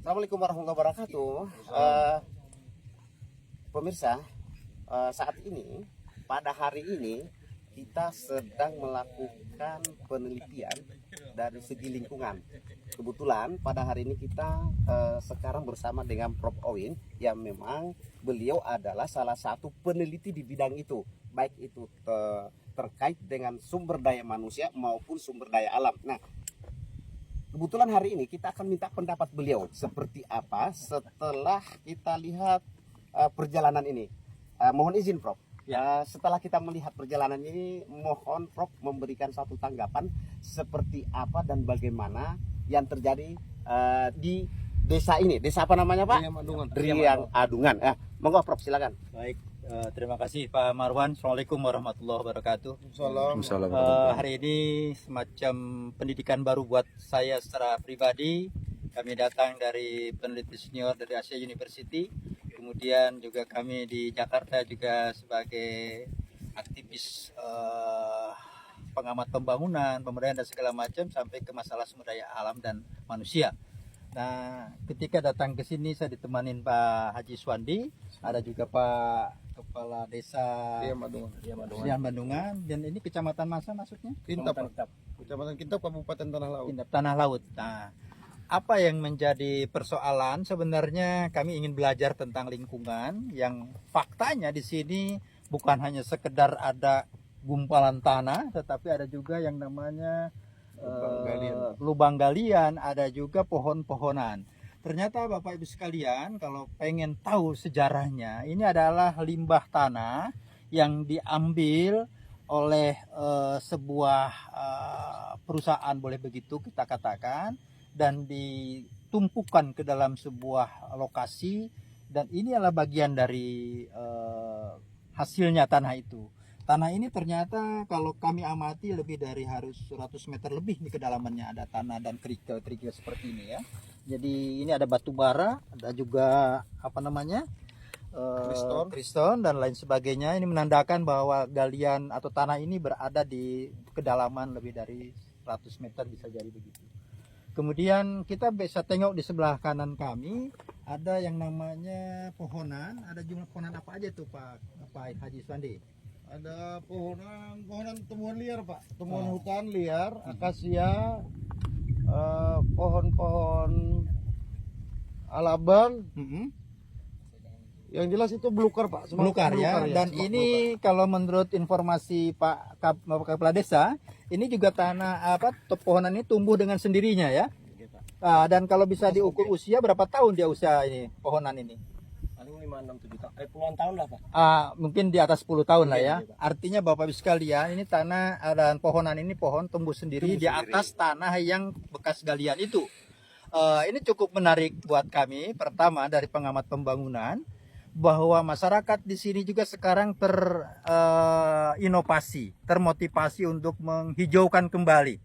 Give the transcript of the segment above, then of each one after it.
Assalamualaikum warahmatullahi wabarakatuh. Pemirsa, saat ini pada hari ini kita sedang melakukan penelitian dari segi lingkungan. Kebetulan pada hari ini kita sekarang bersama dengan Prof. Owin yang memang beliau adalah salah satu peneliti di bidang itu, baik itu terkait dengan sumber daya manusia maupun sumber daya alam. Nah, kebetulan hari ini kita akan minta pendapat beliau seperti apa setelah kita lihat perjalanan ini. Mohon izin Prof. Ya, setelah kita melihat perjalanan ini, mohon Prof memberikan satu tanggapan seperti apa dan bagaimana yang terjadi di desa ini. Desa apa namanya Pak? Riang Adungan. Monggo Prof, silakan. Baik, terima kasih Pak Marwan. Assalamualaikum warahmatullahi wabarakatuh. Waalaikumsalam. Hari ini semacam pendidikan baru buat saya secara pribadi. Kami datang dari peneliti senior dari Asia University. Kemudian juga kami di Jakarta juga sebagai aktivis pengamat pembangunan, pemerintahan dan segala macam sampai ke masalah sumber daya alam dan manusia. Nah, ketika datang ke sini saya ditemanin Pak Haji Swandi, ada juga Pak Kepala Desa Riang Bandungan, dan ini Kecamatan Masa maksudnya? Kintab. Kecamatan Kintab, Kabupaten Tanah Laut. Kintab Tanah Laut. Nah, apa yang menjadi persoalan sebenarnya kami ingin belajar tentang lingkungan yang faktanya di sini bukan hanya sekedar ada gumpalan tanah, tetapi ada juga yang namanya lubang galian, ada juga pohon-pohonan. Ternyata Bapak Ibu sekalian, kalau pengen tahu sejarahnya, ini adalah limbah tanah yang diambil oleh sebuah perusahaan, boleh begitu kita katakan, dan ditumpukan ke dalam sebuah lokasi, dan ini adalah bagian dari hasilnya tanah itu. Tanah ini ternyata kalau kami amati lebih dari harus 100 meter lebih nih kedalamannya, ada tanah dan kerikil-kerikil seperti ini ya. Jadi ini ada batu bara, ada juga apa namanya kriston dan lain sebagainya. Ini menandakan bahwa galian atau tanah ini berada di kedalaman lebih dari 100 meter, bisa jadi begitu. Kemudian kita bisa tengok di sebelah kanan kami ada yang namanya pohonan. Ada jumlah pohonan apa aja tuh Pak Haji Swandi? Ada pohonan tumbuhan liar Pak, tumbuhan hutan liar, akasia, pohon-pohon alabang. Yang jelas itu belukar Pak, Belukar ya. Dan ini belukar. Kalau menurut informasi Pak Kepala Desa, ini juga tanah pohonan ini tumbuh dengan sendirinya ya. Dan kalau bisa diukur usia, berapa tahun dia usia ini pohonan ini? Paling 5, 6, 7 tahun, puluhan tahun lah Pak. Mungkin di atas 10 tahun lah ya. Artinya Bapak Ibu sekalian, ini tanah dan pohonan ini pohon tumbuh sendiri di atas tanah yang bekas galian itu. Ini cukup menarik buat kami. Pertama dari pengamat pembangunan, bahwa masyarakat di sini juga sekarang terinovasi, termotivasi untuk menghijaukan kembali,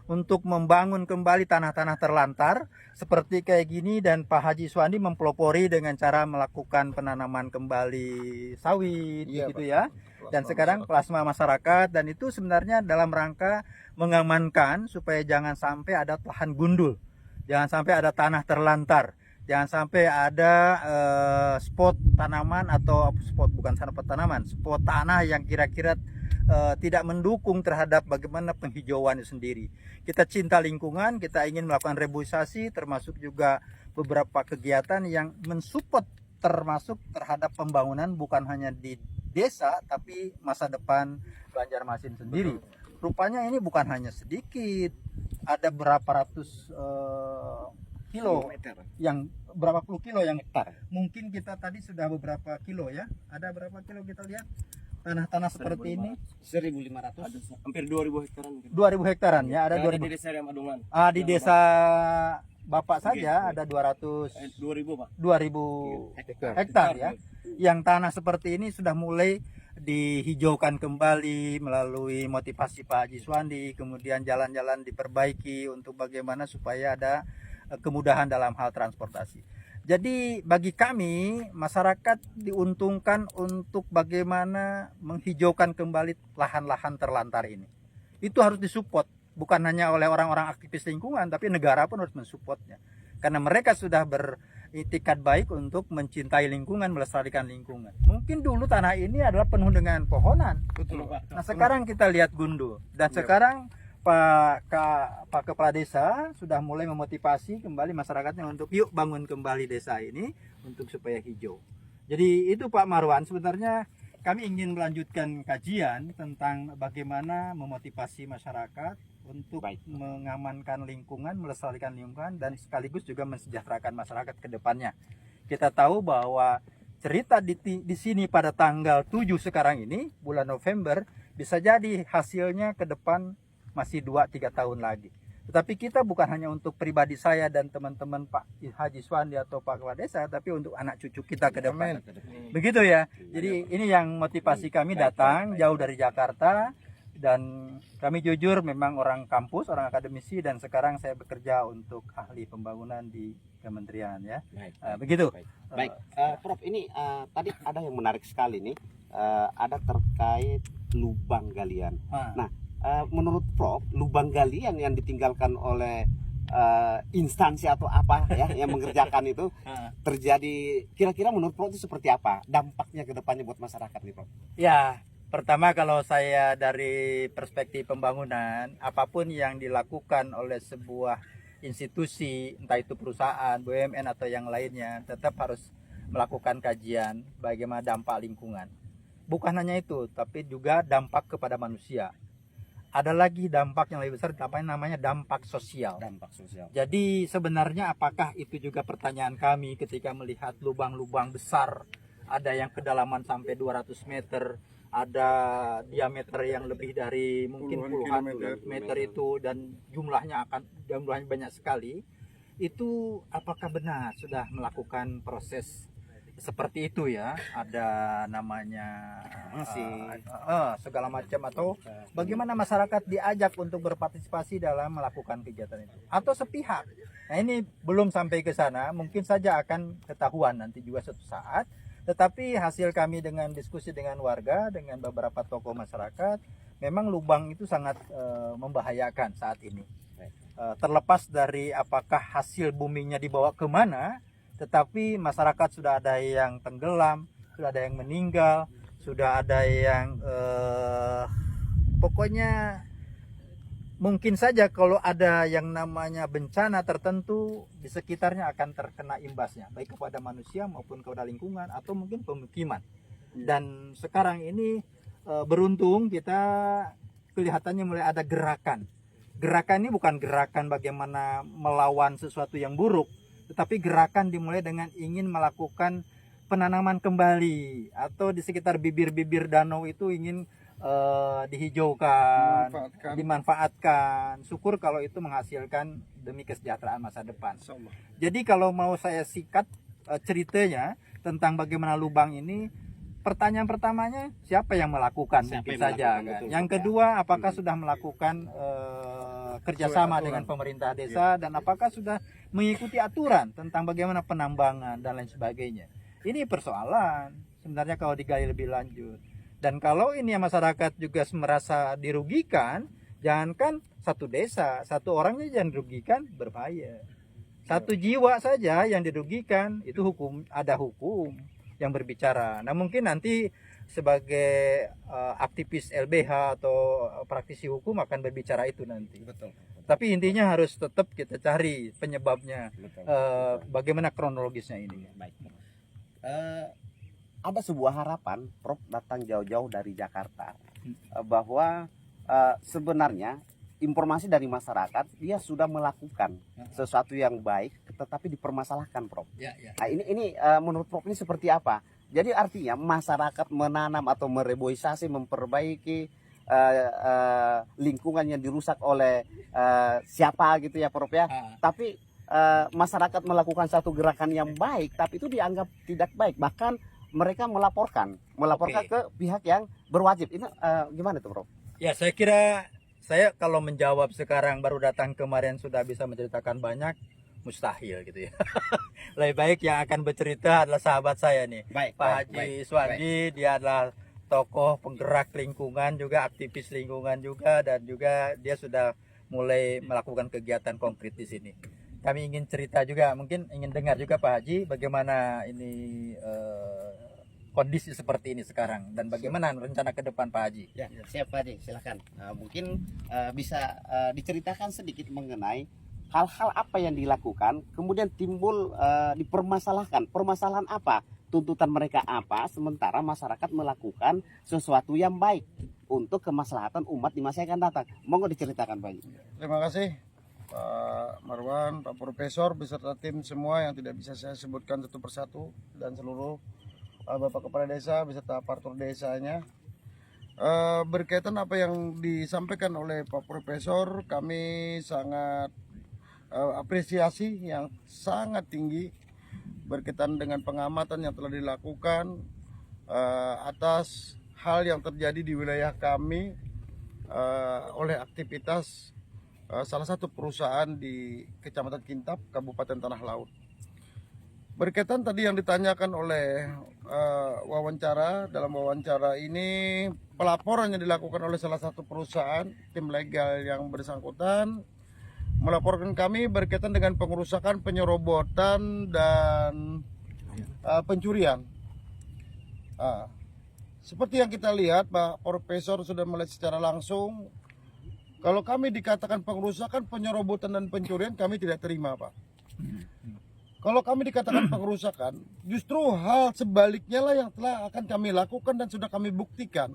untuk membangun kembali tanah-tanah terlantar seperti kayak gini, dan Pak Haji Swandi mempelopori dengan cara melakukan penanaman kembali sawit gitu ya. Dan sekarang plasma masyarakat, dan itu sebenarnya dalam rangka mengamankan supaya jangan sampai ada lahan gundul, jangan sampai ada tanah terlantar. Jangan sampai ada spot tanaman atau spot tanah yang kira-kira tidak mendukung terhadap bagaimana penghijauan itu sendiri. Kita cinta lingkungan, kita ingin melakukan reboisasi, termasuk juga beberapa kegiatan yang mensupport termasuk terhadap pembangunan bukan hanya di desa tapi masa depan Banjarmasin sendiri. Rupanya ini bukan hanya sedikit, ada berapa ratus kilo, yang berapa puluh kilo yang hektar. Mungkin kita tadi sudah beberapa kilo ya. Ada berapa kilo kita lihat tanah-tanah seperti ini? 1.500, hampir 2.000 hektaran. 2.000 hektaran ya, ada 2.000 di desa Riang Adungan. Di desa Bapak saja ada 200 2.000 Pak. 2.000 hektar ya. Yang tanah seperti ini sudah mulai dihijaukan kembali melalui motivasi Pak Haji Swandi, kemudian jalan-jalan diperbaiki untuk bagaimana supaya ada kemudahan dalam hal transportasi. Jadi bagi kami masyarakat diuntungkan untuk bagaimana menghijaukan kembali lahan-lahan terlantar ini. Itu harus disupport, bukan hanya oleh orang-orang aktivis lingkungan, tapi negara pun harus mensupportnya. karena mereka sudah beritikat baik untuk mencintai lingkungan, melestarikan lingkungan. Mungkin dulu tanah ini adalah penuh dengan pohonan. Betul, Pak. Nah sekarang kita lihat gundul, dan sekarang Pak Kepala Desa sudah mulai memotivasi kembali masyarakatnya untuk yuk bangun kembali desa ini untuk supaya hijau. Jadi itu Pak Marwan, sebenarnya kami ingin melanjutkan kajian tentang bagaimana memotivasi masyarakat untuk mengamankan lingkungan, melestarikan lingkungan, dan sekaligus juga mensejahterakan masyarakat ke depannya. Kita tahu bahwa cerita di sini pada tanggal 7 sekarang ini, bulan November, bisa jadi hasilnya ke depan masih 2-3 tahun lagi. Tetapi kita bukan hanya untuk pribadi saya dan teman-teman Pak Haji Swandi atau Pak Kepala Desa, tapi untuk anak cucu kita ke depan. Begitu ya. Jadi ini yang motivasi kami datang jauh dari Jakarta, dan kami jujur memang orang kampus, orang akademisi, dan sekarang saya bekerja untuk ahli pembangunan di kementerian ya. Begitu. Baik, Prof, ini tadi ada yang menarik sekali nih, ada terkait lubang galian. Nah, menurut Prof, lubang galian yang ditinggalkan oleh instansi atau apa ya yang mengerjakan itu terjadi, kira-kira menurut Prof itu seperti apa dampaknya ke depannya buat masyarakat nih, Prof? Ya, pertama kalau saya dari perspektif pembangunan, apapun yang dilakukan oleh sebuah institusi, entah itu perusahaan, BUMN atau yang lainnya, tetap harus melakukan kajian bagaimana dampak lingkungan. Bukan hanya itu, tapi juga dampak kepada manusia. Ada lagi dampak yang lebih besar, namanya dampak sosial. Dampak sosial. Jadi sebenarnya apakah itu juga pertanyaan kami ketika melihat lubang-lubang besar, ada yang kedalaman sampai 200 meter, ada diameter yang lebih dari mungkin puluhan meter itu, dan jumlahnya banyak sekali. Itu apakah benar sudah melakukan proses seperti itu ya? Ada namanya segala macam, atau bagaimana masyarakat diajak untuk berpartisipasi dalam melakukan kegiatan itu, atau sepihak? Nah ini belum sampai ke sana, mungkin saja akan ketahuan nanti juga suatu saat. Tetapi hasil kami dengan diskusi dengan warga, dengan beberapa tokoh masyarakat, memang lubang itu sangat membahayakan saat ini. Terlepas dari apakah hasil buminya dibawa kemana, tetapi masyarakat sudah ada yang tenggelam, sudah ada yang meninggal, sudah ada yang pokoknya mungkin saja kalau ada yang namanya bencana tertentu di sekitarnya akan terkena imbasnya, baik kepada manusia maupun kepada lingkungan atau mungkin pemukiman. Dan sekarang ini beruntung kita kelihatannya mulai ada gerakan. Gerakan ini bukan gerakan bagaimana melawan sesuatu yang buruk, tetapi gerakan dimulai dengan ingin melakukan penanaman kembali, atau di sekitar bibir-bibir danau itu ingin dihijaukan, dimanfaatkan. Syukur kalau itu menghasilkan demi kesejahteraan masa depan. Jadi kalau mau saya sikat ceritanya tentang bagaimana lubang ini, pertanyaan pertamanya siapa yang melakukan, mungkin saja kan. Yang kedua, apakah sudah melakukan kerjasama dengan pemerintah desa, dan apakah sudah mengikuti aturan tentang bagaimana penambangan dan lain sebagainya. Ini persoalan sebenarnya kalau digali lebih lanjut. Dan kalau ini masyarakat juga merasa dirugikan, jangankan satu desa, satu orangnya jangan dirugikan, berbahaya. Satu jiwa saja yang dirugikan, itu ada hukum yang berbicara. Nah mungkin nanti sebagai aktivis LBH atau praktisi hukum akan berbicara itu nanti. Betul. Tapi intinya harus tetap kita cari penyebabnya, bagaimana kronologisnya ini. Baik. Ada sebuah harapan, Prof datang jauh-jauh dari Jakarta, bahwa sebenarnya informasi dari masyarakat dia sudah melakukan sesuatu yang baik, tetapi dipermasalahkan, Prof. Nah ini menurut Prof ini seperti apa? Jadi artinya masyarakat menanam atau mereboisasi, memperbaiki lingkungan yang dirusak oleh siapa gitu ya, Prof ya. Tapi masyarakat melakukan satu gerakan yang baik, tapi itu dianggap tidak baik, bahkan mereka melaporkan ke pihak yang berwajib. Ini gimana tuh, Prof? Ya, saya kira saya kalau menjawab sekarang baru datang kemarin sudah bisa menceritakan banyak, mustahil gitu ya. Lebih baik yang akan bercerita adalah sahabat saya nih, Pak Haji Swandi. Dia adalah tokoh penggerak lingkungan juga, aktivis lingkungan juga, dan juga dia sudah mulai melakukan kegiatan konkret di sini. kami ingin cerita juga, mungkin ingin dengar juga Pak Haji bagaimana ini kondisi seperti ini sekarang dan bagaimana rencana ke depan Pak Haji. Ya, siap Pak Haji, silakan. Mungkin bisa diceritakan sedikit mengenai hal-hal apa yang dilakukan, kemudian timbul dipermasalahkan. Permasalahan apa? Tuntutan mereka apa? Sementara masyarakat melakukan sesuatu yang baik untuk kemaslahatan umat di masa yang akan datang. Monggo diceritakan Pak Haji. Terima kasih Pak Marwan, Pak Profesor, beserta tim semua yang tidak bisa saya sebutkan satu persatu, dan seluruh Bapak Kepala Desa beserta aparatur desanya. Berkaitan apa yang disampaikan oleh Pak Profesor, kami sangat apresiasi yang sangat tinggi berkaitan dengan pengamatan yang telah dilakukan atas hal yang terjadi di wilayah kami oleh aktivitas salah satu perusahaan di Kecamatan Kintap, Kabupaten Tanah Laut. Berkaitan tadi yang ditanyakan oleh dalam wawancara ini, pelaporan yang dilakukan oleh salah satu perusahaan, tim legal yang bersangkutan melaporkan kami berkaitan dengan pengerusakan, penyerobotan, dan pencurian. Seperti yang kita lihat, Pak Profesor sudah melihat secara langsung. Kalau kami dikatakan pengerusakan, penyerobotan, dan pencurian, kami tidak terima, Pak. Kalau kami dikatakan pengerusakan, justru hal sebaliknya lah yang telah akan kami lakukan dan sudah kami buktikan.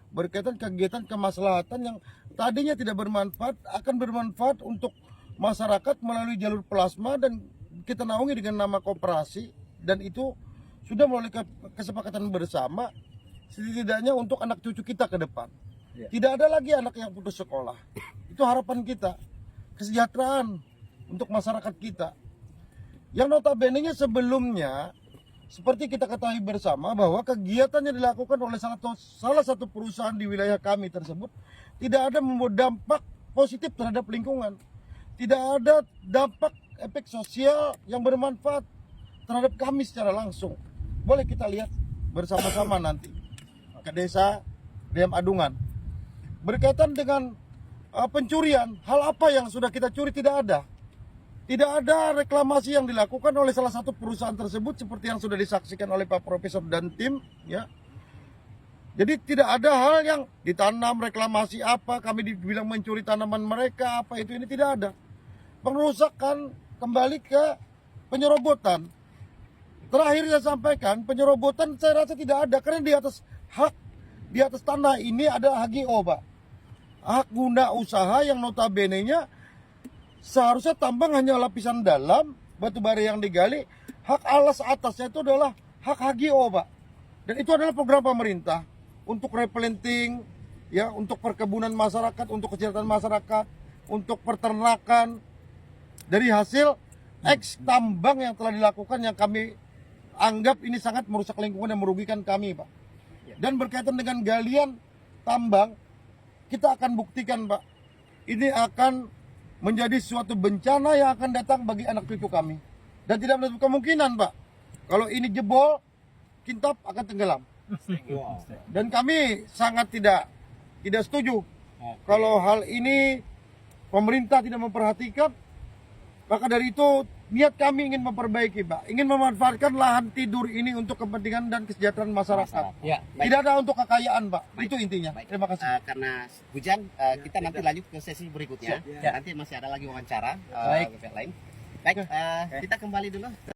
Berkaitan kegiatan kemaslahatan yang tadinya tidak bermanfaat, akan bermanfaat untuk masyarakat melalui jalur plasma, dan kita naungi dengan nama koperasi, dan itu sudah melalui kesepakatan bersama, setidaknya untuk anak cucu kita ke depan. Tidak ada lagi anak yang putus sekolah. Itu harapan kita, kesejahteraan untuk masyarakat kita. Yang notabene-nya sebelumnya, seperti kita ketahui bersama bahwa kegiatan yang dilakukan oleh salah satu perusahaan di wilayah kami tersebut tidak ada membawa dampak positif terhadap lingkungan. Tidak ada dampak efek sosial yang bermanfaat terhadap kami secara langsung. Boleh kita lihat bersama-sama nanti ke desa Riam Adungan. Berkaitan dengan pencurian, hal apa yang sudah kita curi tidak ada. Tidak ada reklamasi yang dilakukan oleh salah satu perusahaan tersebut seperti yang sudah disaksikan oleh Pak Profesor dan tim, ya. Jadi tidak ada hal yang ditanam reklamasi apa, kami dibilang mencuri tanaman mereka apa, ini tidak ada. Pengerusakan kembali ke penyerobotan. Terakhir saya sampaikan, penyerobotan saya rasa tidak ada karena di atas tanah ini ada HGO, Pak. Hak guna usaha yang notabene-nya seharusnya tambang hanya lapisan dalam, batu bara yang digali, hak alas atasnya itu adalah hak HGO, Pak. Dan itu adalah program pemerintah untuk replanting, ya, untuk perkebunan masyarakat, untuk kesejahteraan masyarakat, untuk peternakan. Dari hasil eks tambang yang telah dilakukan yang kami anggap ini sangat merusak lingkungan dan merugikan kami, Pak. Dan berkaitan dengan galian tambang, kita akan buktikan, Pak. Ini akan menjadi suatu bencana yang akan datang bagi anak cucu kami. Dan tidak menutup kemungkinan, Pak, kalau ini jebol, Kintap akan tenggelam. Dan kami sangat tidak setuju kalau hal ini pemerintah tidak memperhatikan. Maka dari itu niat kami ingin memperbaiki, Pak, ingin memanfaatkan lahan tidur ini untuk kepentingan dan kesejahteraan masyarakat. Tidak ada untuk kekayaan, Pak. Itu intinya. Terima kasih. Karena hujan, kita nanti lanjut ke sesi berikutnya. Nanti masih ada lagi wawancara lain. Baik, kita kembali dulu.